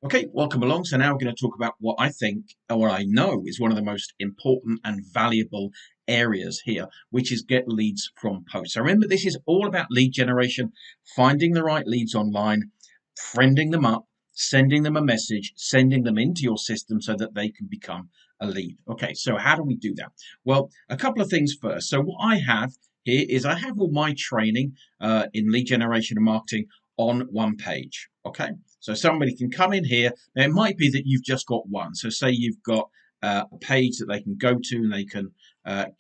Okay, welcome along. So now we're going to talk about what I think and what I know is one of the most important and valuable areas here, which is get leads from posts. So remember, this is all about lead generation, finding the right leads online, friending them up, sending them a message, sending them into your system so that they can become a lead. Okay, so how do we do that? Well, a couple of things first. So what I have here is I have all my training in lead generation and marketing on one page. Okay, so somebody can come in here. Now, it might be that you've just got one. So say you've got a page that they can go to and they can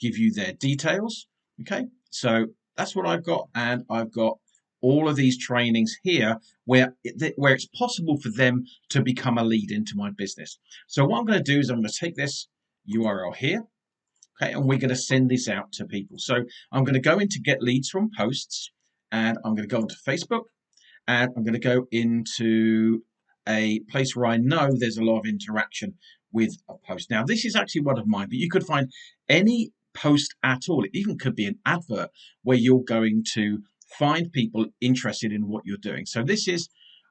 give you their details. Okay, so that's what I've got, and I've got all of these trainings here where it's possible for them to become a lead into my business. So what I'm going to do is I'm going to take this URL here. Okay, and we're going to send this out to people. So I'm going to go into get leads from posts, and I'm going to go onto Facebook, and I'm going to go into a place where I know there's a lot of interaction with a post. Now, this is actually one of mine, but you could find any post at all. It even could be an advert where you're going to find people interested in what you're doing. So this is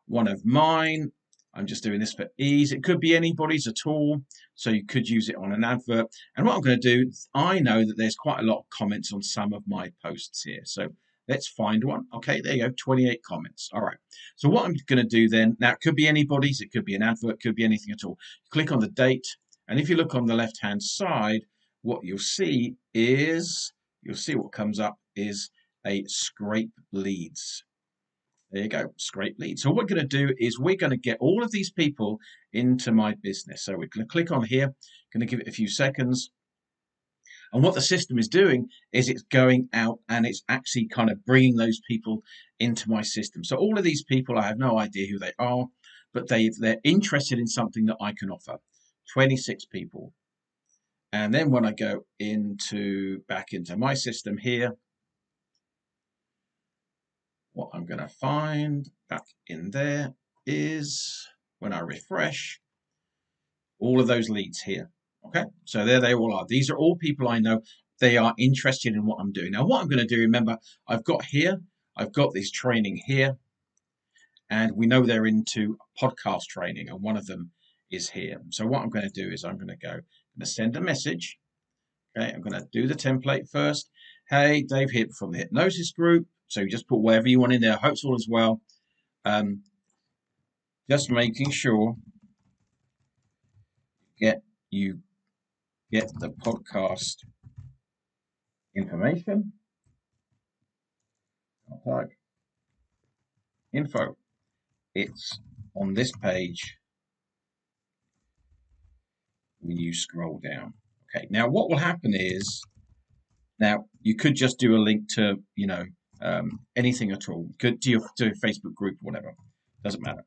one of mine. I'm just doing this for ease. It could be anybody's at all. So you could use it on an advert. And what I'm going to do, I know that there's quite a lot of comments on some of my posts here. So let's find one. Okay, there you go, 28 comments. All right. So what I'm going to do then, now it could be anybody's, it could be an advert, could be anything at all. Click on the date. And if you look on the left-hand side, what you'll see what comes up is a scrape leads. There you go, scrape leads. So what we're going to do is we're going to get all of these people into my business. So we're going to click on here, going to give it a few seconds. And what the system is doing is it's going out and it's actually kind of bringing those people into my system. So all of these people, I have no idea who they are, but they're interested in something that I can offer. 26 people. And then when I go back into my system here, what I'm going to find back in there is when I refresh all of those leads here. Okay, so there they all are. These are all people I know. They are interested in what I'm doing. Now, what I'm going to do, remember, I've got this training here, and we know they're into podcast training, and one of them is here. So what I'm going to do is I'm going to send a message. Okay, I'm going to do the template first. Hey, Dave here from the hypnosis group. So you just put whatever you want in there. Hope all as well. Just making sure you get the podcast information. I'll type info. It's on this page when you scroll down. Okay, now what will happen is, now you could just do a link to, anything at all. Could do your Facebook group or whatever. Doesn't matter.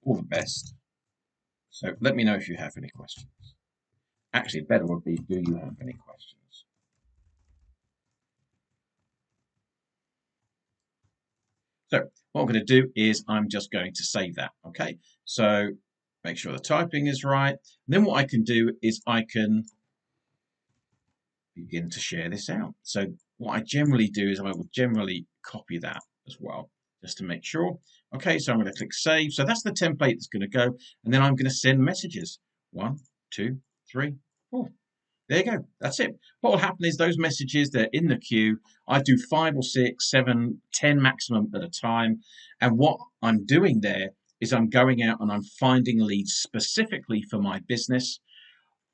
All the best. So let me know if you have any questions. Actually, better would be, do you have any questions? So what I'm going to do is I'm just going to save that. Okay, so make sure the typing is right. And then what I can do is I can begin to share this out. So what I generally do is I will generally copy that as well, just to make sure. Okay, so I'm going to click save. So that's the template that's going to go. And then I'm going to send messages. 1, 2, 3, 4. There you go. That's it. What will happen is those messages, they're in the queue. I do 5 or 6, 7, 10 maximum at a time. And what I'm doing there is I'm going out and I'm finding leads specifically for my business,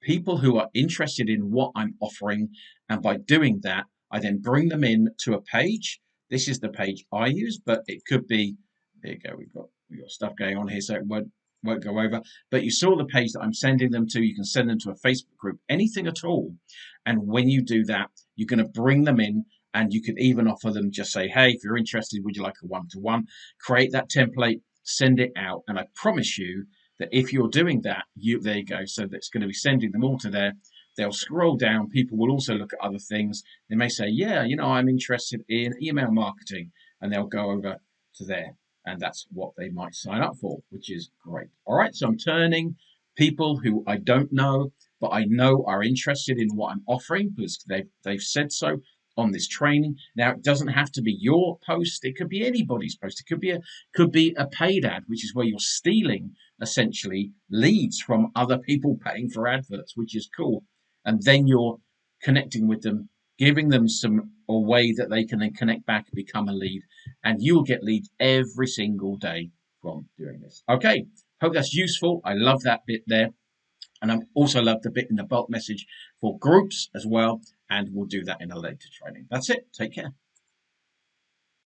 people who are interested in what I'm offering. And by doing that, I then bring them in to a page. This is the page I use, but it could be, there you go, we've got stuff going on here, so it won't go over. But you saw the page that I'm sending them to. You can send them to a Facebook group, anything at all. And when you do that, you're going to bring them in, and you could even offer them, just say, hey, if you're interested, would you like a one-to-one? Create that template, send it out. And I promise you that if you're doing that, there you go. So that's going to be sending them all to there. They'll scroll down. People will also look at other things. They may say, yeah, I'm interested in email marketing, and they'll go over to there. And that's what they might sign up for, which is great. All right, so I'm turning people who I don't know, but I know are interested in what I'm offering because they've said so, on this training. Now, it doesn't have to be your post. It could be anybody's post. It could be a paid ad, which is where you're stealing essentially leads from other people paying for adverts, which is cool. And then you're connecting with them, giving them a way that they can then connect back and become a lead, and you will get leads every single day from doing this. Okay, hope that's useful. I love that bit there. And I also love the bit in the bulk message for groups as well. And we'll do that in a later training. That's it. Take care.